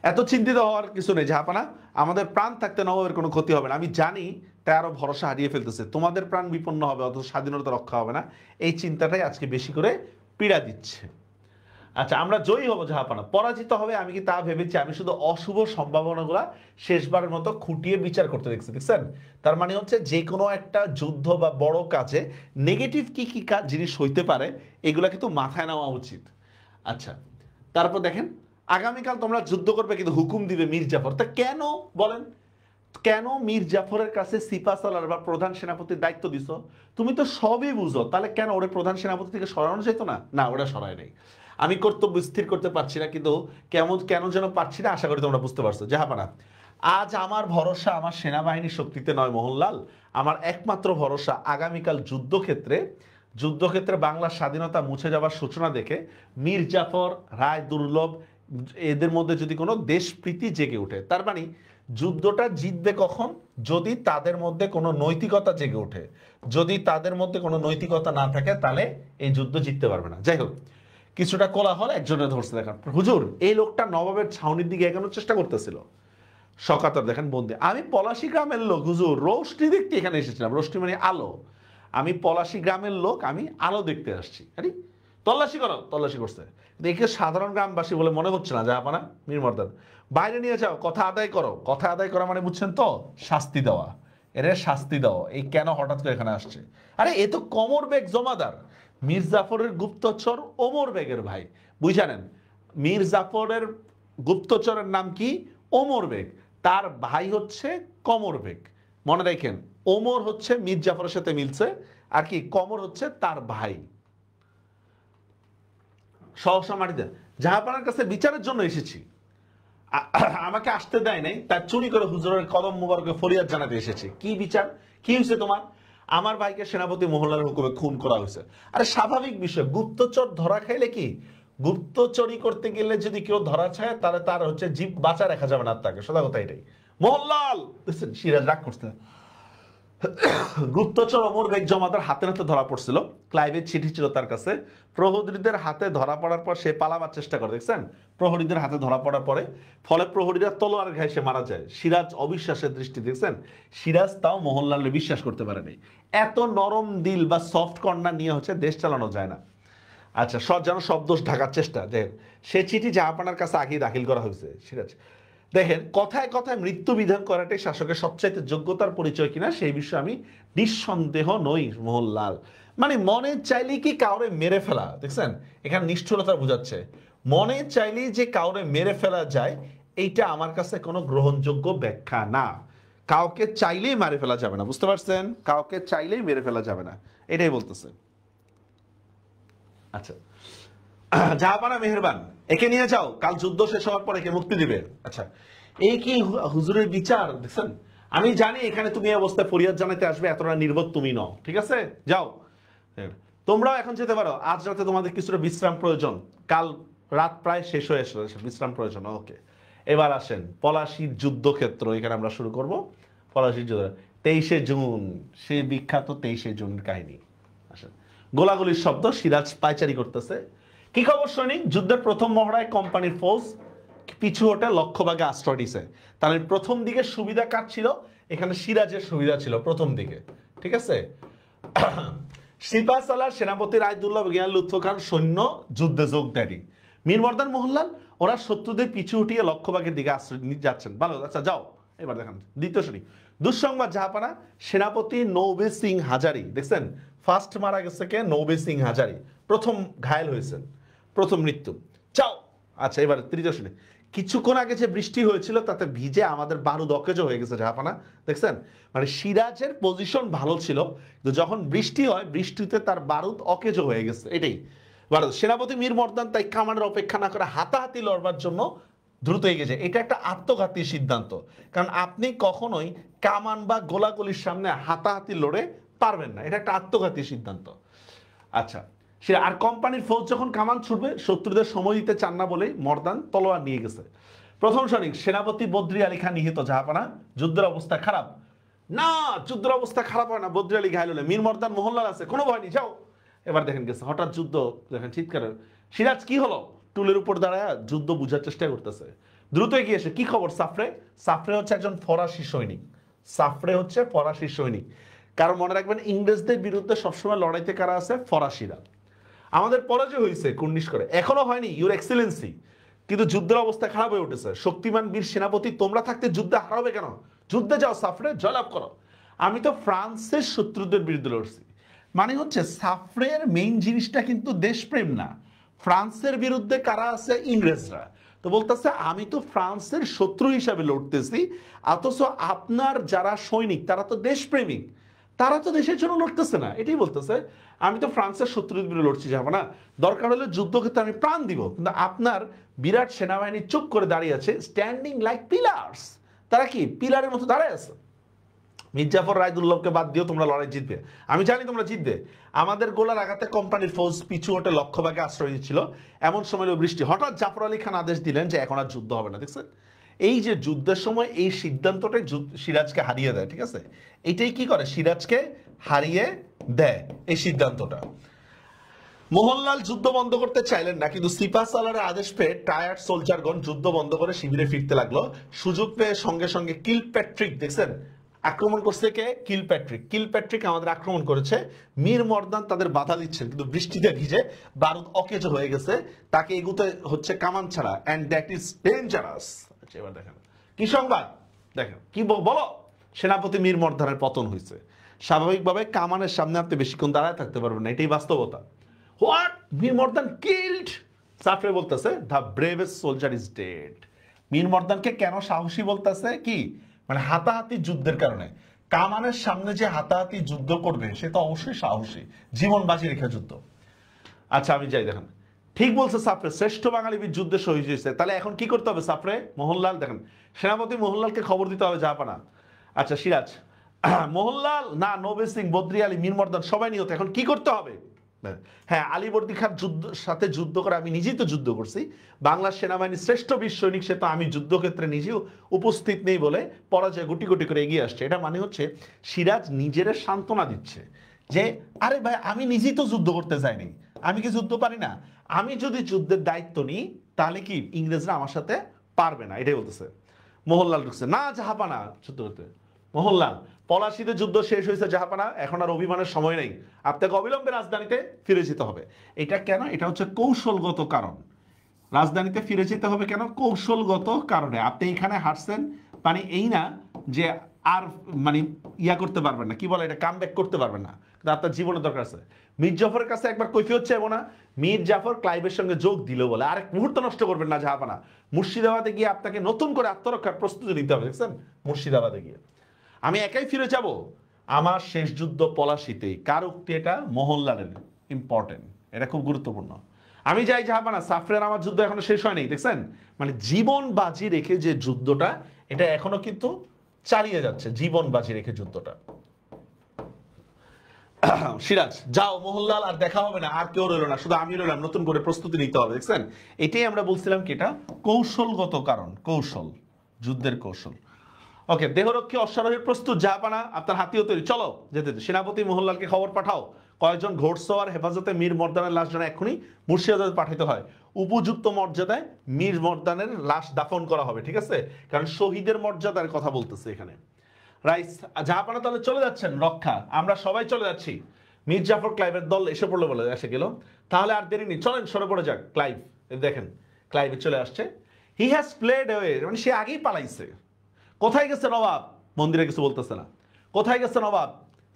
এত চিন্তিত হওয়ার কিছু নেই জাহাপানা, আমাদের প্রাণ থাকতে নবাবের কোনো ক্ষতি হবে না। আমি জানি তাই আরো ভরসা হারিয়ে ফেলতেছে, তোমাদের প্রাণ বিপন্ন হবে অথচ স্বাধীনতা রক্ষা হবে না, এই চিন্তাটাই আজকে বেশি করে পীড়া দিচ্ছে। আচ্ছা, আমরা জয়ী হবো জাহাপানা, পরাজিত হবে আমি কি তা ভেবেছি? আমি শুধু অশুভ সম্ভাবনাগুলা শেষবারের মতো খুঁটিয়ে বিচার করতে দেখছি, দেখছেন? তার মানে হচ্ছে যে কোনো একটা যুদ্ধ বা বড় কাজে নেগেটিভ কি কি কাজ জিনিস হইতে পারে, এগুলা কিন্তু মাথায় নেওয়া উচিত। আচ্ছা, তারপর দেখেন, আগামীকাল তোমরা যুদ্ধ করবে কিন্তু হুকুম দিবে মীর জাফর। তা কেন বলেন? কেন মীর জাফরের কাছে সিপা সালার বা প্রধান সেনাপতির দায়িত্ব দিছো? তুমি তো সবই বুঝো, তাহলে কেন ওরে প্রধান সেনাপতি থেকে সরানো যেত না? না, ওটা সরায় নাই। আমি কর্তব্য স্থির করতে পারছি না, কিন্তু কেন যেন পারছি না, আশা করি তোমরা বুঝতে পারছো। জাহাপানা, আজ আমার ভরসা আমার সেনাবাহিনীর শক্তিতে নয় মোহনলাল, আমার একমাত্র ভরসা আগামীকাল যুদ্ধক্ষেত্রে বাংলার স্বাধীনতা মুছে যাওয়ার সূচনা দেখে মীর জাফর, রায় দুর্লভ, এদের মধ্যে যদি কোনো দেশপ্রীতি জেগে ওঠে। তার মানে যুদ্ধটা জিতবে কখন? যদি তাদের মধ্যে কোনো নৈতিকতা জেগে ওঠে। যদি তাদের মধ্যে কোনো নৈতিকতা না থাকে তাহলে এই যুদ্ধ জিততে পারবে না। যাই হোক, কিছুটা কোলাহল, একজনে ধরছে দেখেন, হুজুর এই লোকটা নবাবের ছাউনির দিকে এগানোর চেষ্টা করতেছিল। শকাতর দেখেন বন্দি, আমি পলাশী গ্রামের লোক হুজুর, রোশনি দেখতে এখানে এসেছিলাম। রোশনি মানে আলো। আমি পলাশী গ্রামের লোক, আমি আলো দেখতে আসছি। আরে তল্লাশি করো, তল্লাশি করছে। দেখে সাধারণ গ্রামবাসী বলে মনে হচ্ছে না, জাহাপানা মীর মর্দান বাইরে নিয়ে যাও, কথা আদায় করো। কথা আদায় করা মানে বুঝছেন তো, শাস্তি দেওয়া। এর শাস্তি দেওয়া। এই কেন হঠাৎ করে এখানে আসছে? আরে এ তো কমর বেগ জমাদার, মীর জাফরের গুপ্তচর ওমর বেগের ভাই। বুঝানেন, মীর জাফরের গুপ্তচরের নাম কি? ওমর বেগ। তার ভাই হচ্ছে কমর বেগ। মনে রাখেন, ওমর হচ্ছে মীর জাফরের সাথে মিলছে, আর কি কমর হচ্ছে তার ভাই। সহসা মাটিতে জাহাপানার কাছে বিচারের জন্য এসেছি। আমাকে আসতে দেয় নাই, তার চুরি করে হুজুরের কদম মুবারকে ফরিয়াদ জানাতে এসেছি। কি বিচার? কি হয়েছে তোমার? আমার ভাইকে সেনাপতি মহল্লার হুকুমে খুন করা হয়েছে। আরে স্বাভাবিক বিষয়, গুপ্তচর ধরা খাইলে কি, গুপ্তচুরি করতে গেলে যদি কেউ ধরা চায় তাহলে তার হচ্ছে জীব বাঁচা রাখা যাবে না তাকে। সোজা কথা এটাই। মোহনলাল দেখছেন, সিরাজ রাগ করছে। গুপ্তচর ওমর বেগ জমাদার হাতে হাতে ধরা পড়ছিল। ক্লাইভের চিঠি ছিল তার কাছে। প্রহরীদের হাতে ধরা পড়ার পর সে পালাবার চেষ্টা করে, দেখছেন, প্রহরীদের হাতে ধরা পড়ার পরে ফলে প্রহরীরা তলোয়ার ঘায়ে সে মারা যায়। সিরাজ অবিশ্বাসের দৃষ্টি, দেখছেন, সিরাজ তাও মোহনলালে বিশ্বাস করতে পারেনি। এত নরম দিল বা সফট কর্নার নিয়ে হচ্ছে দেশ চালানো যায় না। আচ্ছা, যেন সব দোষ ঢাকার চেষ্টা। দেখেন, সে চিঠি জাহাপানার কাছে আগেই দাখিল করা হয়েছে। সিরাজ দেখেন, কথায় কথায় মৃত্যু বিধান করাটাই শাসকের সবচাইতে যোগ্যতার পরিচয় কিনা সেই বিষয়ে আমি নিঃসন্দেহ নই মোহনলাল। মানে মনে চাইলেই কি কাউরে মেরে ফেলা, দেখছেন, এখানে নিষ্ঠুরতা বোঝাচ্ছে। মনে চাইলেই যে কাউরে মেরে ফেলা যায়, এইটা আমার কাছে কোনো গ্রহণযোগ্য ব্যাখ্যা না। কাউকে চাইলেই মারে ফেলা যাবে না, বুঝতে পারছেন? কাউকে চাইলেই মেরে ফেলা যাবে না, এটাই বলতেছে। আচ্ছা, জাহাপানা মেহেরবান, একে নিয়ে যাও, কাল যুদ্ধ শেষ হওয়ার পর একে মুক্তি দিবে। আচ্ছা, এই কি হুজুরের বিচার? দেখছেন, আমি জানি এখানে তুমি এই অবস্থায় ফরিয়াদ জানাতে আসবে, এতটা নির্বোধ তুমি নও। ঠিক আছে, যাও, তোমরাও এখন যেতে পারো। আজ রাতে তোমাদের কিছুটা বিশ্রাম প্রয়োজন, কাল রাত প্রায় শেষ হয়ে এসেছে, বিশ্রাম প্রয়োজন। ওকে, এবার আসেন পলাশীর যুদ্ধক্ষেত্র। এখানে আমরা শুরু করব পলাশীর যুদ্ধ। 23শে জুন, সেই বিখ্যাত 23শে জুনের কাহিনী। আসেন, গোলাগুলির শব্দ, সিরাজ পায়চারি করতেছে। কি খবর সৈনিক? যুদ্ধের প্রথম মহড়ায় কোম্পানির ফৌজ পিছু হটে লক্ষ্যভাগে আশ্রয় দিছে। তাহলে প্রথম দিকে সুবিধা কার ছিল? এখানে সিরাজের সুবিধা ছিল প্রথম দিকে। ঠিক আছে, সিপাহ সালার সেনাপতি রায়দুল্লাহ গিয়ান লুৎফ খান সৈন্য যুদ্ধে যোগ দেয়নি। মীর মর্দান মোহনলাল ওরা শত্রুদের পিছু হটিয়ে লক্ষ্যভাগের দিকে আশ্রয় যাচ্ছেন। ভালো, আচ্ছা যাও। এবার দেখেন দ্বিতীয় শ্রেণী দুঃসংবাদ জাহাপানা, সেনাপতি নৌবে সিং হাজারি, দেখছেন, ফার্স্ট মারা গেছে কে? নৌবে সিং হাজারি, প্রথম ঘায়েল হয়েছেন, প্রথম মৃত্যু। চাও। আচ্ছা, এবার তৃতীয় শ্রেণী। কিছুক্ষণ আগে যে বৃষ্টি হয়েছিল তাতে ভিজে আমাদের বারুদ অকেজ হয়ে গেছে জাহাপানা, দেখছেন, মানে সিরাজের পজিশন ভালো ছিল, কিন্তু যখন বৃষ্টি হয় বৃষ্টিতে তার বারুদ অকেজ হয়ে গেছে। এটাই বারুদ। সেনাপতি মীর মর্দান তাই কামানের অপেক্ষা না করে হাতাহাতি লড়বার জন্য দ্রুত এগিয়ে যায়। এটা একটা আত্মঘাতী সিদ্ধান্ত, কারণ আপনি কখনোই কামান বা গোলাগুলির সামনে হাতাহাতি লড়ে পারবেন না, এটা একটা আত্মঘাতী সিদ্ধান্ত। আচ্ছা, সে আর কোম্পানির ফৌজ যখন কামান ছুটবে শত্রুদের সময় দিতে চান না বলেই মর্দান তলোয়ার নিয়ে গেছে। প্রথম সৈনিক সেনাপতি বদ্রি আলী খান নিহত জাহাপানা, যুদ্ধের অবস্থা খারাপ। না, যুদ্ধের অবস্থা খারাপ হয় না, বদ্রি আলী ঘায়ল হলে। মীর মর্দান মোহনলাল আছে, কোনো ভয় নেই, যাও। এবার দেখেন গেছে, হঠাৎ যুদ্ধ, দেখেন চিৎকার। সিরাজ কি হলো? টুলের উপর দাঁড়ায় যুদ্ধ বুঝার চেষ্টা করতেছে। দ্রুত এগিয়ে এসে, কি খবর সাফরে? সাফরে হচ্ছে একজন ফরাসি সৈনিক। সাফরে হচ্ছে ফরাসি সৈনিক। কারণ মনে রাখবেন, ইংরেজদের বিরুদ্ধে সবসময় লড়াইতে কারা আছে? ফরাসিরা। আমাদের পরাজয় হয়েছে কুর্নিশ করে, এখনো হয়নি ইউর এক্সেলেন্সি, কিন্তু যুদ্ধের অবস্থা খারাপ হয়ে উঠেছে। শক্তিমান বীর সেনাপতি তোমরা থাকতে যুদ্ধে হারাবে কেন? যুদ্ধে যাও, সাফরে জয়লাভ করো। আমি তো ফ্রান্সের শত্রুদের বিরুদ্ধে লড়ছি। মানে হচ্ছে সাফরের মেইন জিনিসটা কিন্তু দেশপ্রেম না, ফ্রান্সের বিরুদ্ধে কারা আছে? ইংরেজরা। তো বলতেছে আমি তো ফ্রান্সের শত্রু হিসাবে লড়তেছি, অথচ আপনার যারা সৈনিক তারা তো দেশপ্রেমিক, তারা তো দেশের জন্য লড়তেছে না। এটাই বলতেছে, আমি তো ফ্রান্সের শত্রুদের বিরুদ্ধে লড়ছি, যাবো না, দরকার হলে যুদ্ধক্ষেত্রে আমি প্রাণ দিব, কিন্তু আপনার বিরাট সেনাবাহিনী চুপ করে দাঁড়িয়ে আছে, স্ট্যান্ডিং লাইক পিলার্স। তারা কি পিলারের মতো দাঁড়ায় আছে? মীর জাফর রায়দুল্লাহকে বাদ দিও, তোমরা লড়াই জিতবে, আমি জানি তোমরা জিতবে। আমাদের গোলার আঘাতে কোম্পানির ফৌজ পিছু হটে লক্ষ্যভাগে আশ্রয় দিচ্ছিল। এমন সময় বৃষ্টি, হঠাৎ জাফর আলী খান আদেশ দিলেন যে এখন আর যুদ্ধ হবে না। দেখছেন, এই যে যুদ্ধের সময় এই সিদ্ধান্তটাই সিরাজকে হারিয়ে দেয়, ঠিক আছে? এটাই কি করে, সিরাজকে হারিয়ে দেয় এই সিদ্ধান্তটা। মোহনলাল যুদ্ধ বন্ধ করতে চাইলেন না, কিন্তু সিপাহ সালারের আদেশ পেয়ে টায়ার্ড সোলজারগণ যুদ্ধ বন্ধ করে শিবিরে ফিরতে লাগলো। সুযোগ পেয়ে সঙ্গে সঙ্গে কিলপ্যাট্রিক, দেখছেন আক্রমণ করছে কে? কিলপ্যাট্রিক আমাদের আক্রমণ করেছে। মীর মর্দান তাদের বাধা দিচ্ছেন, কিন্তু বৃষ্টিতে ভিজে বারুদ অকেজো হয়ে গেছে, তাকে এগুতে হচ্ছে কামান ছাড়া, এন্ড দ্যাট ইজ ডেঞ্জারাস। আচ্ছা, এবার দেখেন কি সংবাদ, দেখেন কি বলো। সেনাপতি মীর মর্দানের পতন হয়েছে। স্বাভাবিকভাবে কামানের সামনে আপনি বেশিক্ষণ দাঁড়ায় থাকতে পারবেন না, এটাই বাস্তবতা। What, Mir Mardan killed? সাফরে বলতেছে the bravest soldier is dead. Mir মর্দানকে কেন সাহসী বলতেছে? কি মানে হাতাহাতি যুদ্ধের কারণে। কামানের সামনে যে হাতাহাতি যুদ্ধ করবে সে তো অবশ্যই সাহসী, জীবন বাজি রেখে যুদ্ধ। আচ্ছা আমি যাই, দেখেন ঠিক বলছে সাফরে, শ্রেষ্ঠ বাঙালি বীর যুদ্ধে শহীদ হয়েছে। তাহলে এখন কি করতে হবে সাফরে? মোহনলাল, দেখেন সেনাপতি মোহনলালকে খবর দিতে হবে জাহাপানা। আচ্ছা সিরাজ, মোহনলাল না, নবে সিং, বদ্রি আলী, মীর মর্দান সবাই নিহত, এখন কি করতে হবে? হ্যাঁ, আলীবর্দী খান সাথে যুদ্ধ করে আমি নিজেই তো যুদ্ধ করছি, বাংলার সেনাবাহিনীর শ্রেষ্ঠ বীর সৈনিক, সে তো আমি যুদ্ধক্ষেত্রে নিজেও উপস্থিত নেই বলে পরাজয় গুটি গুটি করে এগিয়ে আসছে। এটা মানে হচ্ছে সিরাজ নিজের সান্ত্বনা দিচ্ছে যে আরে ভাই আমি নিজেই তো যুদ্ধ করতে যাইনি, আমি কি যুদ্ধ পারি না? আমি যদি যুদ্ধের দায়িত্ব নিই তাহলে কি ইংরেজরা আমার সাথে পারবে না, এটাই বলতেছে। মোহনলাল ঢুকছে, না জাহাপানা যুদ্ধ করতে। মোহনলাল, পলাশীতে যুদ্ধ শেষ হয়েছে জাহাপানা, এখন আর অভিমানের সময় নেই, আপনাকে অবিলম্বে রাজধানীতে ফিরে যেতে হবে। এটা কেন? এটা হচ্ছে কৌশলগত কারণ। রাজধানীতে ফিরে যেতে হবে কেন? কৌশলগত কারণে। আপনি এখানে হারছেন মানে এই না যে আর মানে ইয়া করতে পারবেন না, কি বলে এটা, কাম ব্যাক করতে পারবেন না, কিন্তু আপনার জীবনের দরকার আছে। মীর জাফরের কাছে একবার কৈফিয়ত চাইবো না, মীর জাফর ক্লাইভের সঙ্গে যোগ দিল বলে আরেক মুহূর্ত নষ্ট করবেন না জাহাপানা। মুর্শিদাবাদে গিয়ে আপনাকে নতুন করে আত্মরক্ষার প্রস্তুতি নিতে হবে, দেখছেন? মুর্শিদাবাদে গিয়ে আমি একাই ফিরে যাব, আমার শেষ যুদ্ধ পলাশীতেই। কার উক্তি এটা? মোহনলালের। ইম্পর্টেন্ট, এটা খুব গুরুত্বপূর্ণ। আমি যাই জাহাপানা, সাফরের আমার যুদ্ধ এখনো শেষ হয়নি, দেখছেন? মানে জীবন বাজি রেখে যে যুদ্ধটা, এটা এখনো কিন্তু চালিয়ে যাচ্ছে, জীবন বাজি রেখে যুদ্ধটা। সিরাজ যাও, মোহনলাল আর দেখা হবে না, আর কেউ রইল না, শুধু আমি রইলাম, নতুন করে প্রস্তুতি নিতে হবে, দেখছেন? এটাই আমরা বলছিলাম কি, এটা কৌশলগত কারণ, কৌশল, যুদ্ধের কৌশল। ওকে, দেহরক্ষী অশ্বারোহীর প্রস্তুত জাহাপানা, আপনার হাতিও তৈরি, চলো যেতে। সেনাপতি মোহনলালকে খবর পাঠাও কয়েকজন ঘোড়সওয়ার হেফাজতে মীর মর্দানের লাশ যেন এখনই মুর্শিদাবাদে পাঠাতে হয়। উপযুক্ত মর্যাদায় মীর মর্দানের লাশ দাফন করা হবে, ঠিক আছে? কারণ শহীদের মর্যাদার কথা বলতেছে এখানে। রাইস, জাহাপানা তাহলে চলে যাচ্ছেন রক্ষা, আমরা সবাই চলে যাচ্ছি। মীর জাফর ক্লাইভের দল এসে পড়লো বলে এসে গেল, তাহলে আর দেরি নেই, চলেন সরে পড়ে যাক। ক্লাইভ, দেখেন ক্লাইভে চলে আসছে। হি হ্যাজ প্লেড অ্যাওয়ে, মানে সে আগেই পালাইছে। কোথায় গেছে নবাব? মন্দিরে কিছু বলতেছে না। কোথায় গেছে নবাব?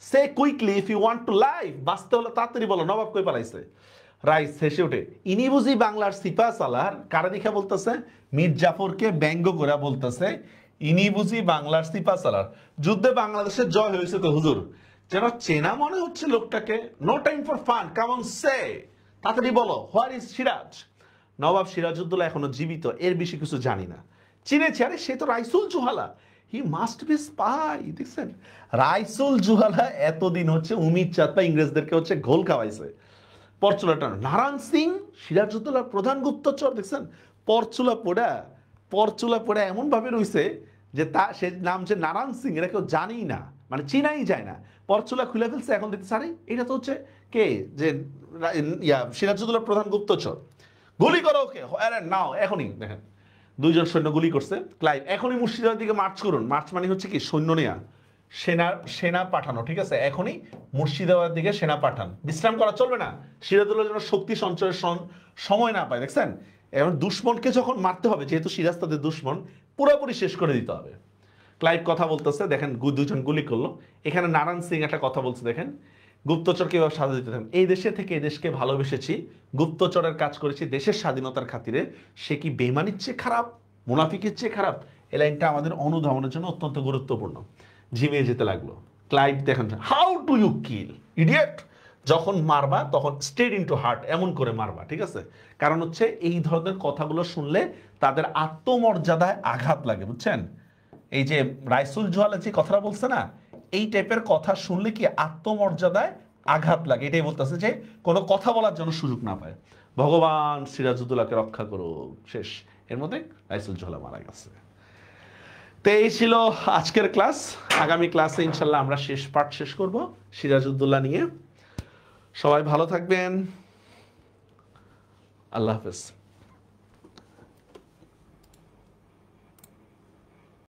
সে quickly if you want to live, বাঁচতে হলে তাড়াতাড়ি বলো, নবাব কই পালাইছে? রাইস হেসে উঠে, ইনি বুঝি বাংলার সিপাহ সালার? কারা দেখা বলতেছে? মীর জাফরকে ব্যঙ্গ করে বলতেছে ইনি বুঝি বাংলার সিপাহ সালার। যুদ্ধে বাংলাদেশের জয় হয়েছে তো হুজুর, যেন চেনা মনে হচ্ছে লোকটাকে। No time for fun, come on say, তাড়াতাড়ি বলো, হোয়ার ইজ সিরাজ? নবাব সিরাজউদ্দৌলা এখনো জীবিত, এর বেশি কিছু জানি না। চিনেছি, আরে সে তো Raisul Juhala, he must be spy. দেখছেন, রাইসুল জুহালা এতদিন হচ্ছে উমিদ চাঁদ বা ইংরেজদেরকে হচ্ছে ঘোল খাওয়াইছে। পরচুলাটা নারায়ণ সিং সিরাজউদ্দৌলার প্রধান গুপ্তচর, দেখছেন? পরচুলা পোড়া এমন ভাবে রয়েছে যে তা সে নাম যে নারায়ণ সিং, এটা কেউ জানেই না, মানে চিনাই যায় না। পরচুলা খুলে ফেলছে, এখন দেখতে সারি এটা তো হচ্ছে কে, যে সিরাজউদ্দৌলার প্রধান গুপ্তচর। গুলি করো ওকে, আরে নাও এখনই। দেখেন দুইজন সৈন্য গুলি করছে। ক্লাইভ, এখনই মুর্শিদাবাদের দিকে মার্চ করুন। মার্চ মানে হচ্ছে কি, সৈন্য নেয়া, সেনা পাঠানো, ঠিক আছে? এখনই মুর্শিদাবাদের দিকে সেনা পাঠান, বিশ্রাম করা চলবে না, সিরাজউদ্দৌলা যেন শক্তি সঞ্চয়ের সময় না পায়, দেখছেন? এখন দুশ্মনকে যখন মারতে হবে, যেহেতু সিরাজ তাদের দুশ্মন, পুরোপুরি শেষ করে দিতে হবে। ক্লাইভ কথা বলতেছে, দেখেন দুজন গুলি করলো। এখানে নারায়ণ সিং একটা কথা বলছে, দেখেন গুপ্তচর কিভাবে সাজা দিতে থাকেন। এই দেশে থেকে এই দেশকে ভালোবেসেছি, গুপ্তচরের কাজ করেছি দেশের স্বাধীনতার খাতিরে, সে কি বেইমানির চেয়ে খারাপ, মুনাফিকের চেয়ে খারাপ? এই লাইনটা আমাদের অনুধাবনের জন্য অত্যন্ত গুরুত্বপূর্ণ। ঝিমিয়ে যেতে লাগলো। ক্লাইভ দেখেন, how do you kill idiot, যখন মারবা তখন স্ট্রেট ইনটু হার্ট, এমন করে মারবা, ঠিক আছে? কারণ হচ্ছে এই ধরনের কথাগুলো শুনলে তাদের আত্মমর্যাদায় আঘাত লাগে, বুঝছেন? এই যে রাইসুল জুহালা যে কথাটা বলছে না, এই টাইপের কথা শুনলে কি আত্মমর্যাদায় আঘাত লাগে, এটাই বলতেছে যে কোনো কথা বলার জন্য সুযোগ না পায়। ভগবান সিরাজউদ্দৌলাকে রক্ষা করুক। শেষ, এর মধ্যে রাইসুল জুহালা মারা গেছে। তো এই ছিল আজকের ক্লাস। আগামী ক্লাসে ইনশাল্লাহ আমরা শেষ পার্ট শেষ করব সিরাজউদ্দৌলা নিয়ে। সবাই ভালো থাকবেন। আল্লাহ হাফেজ।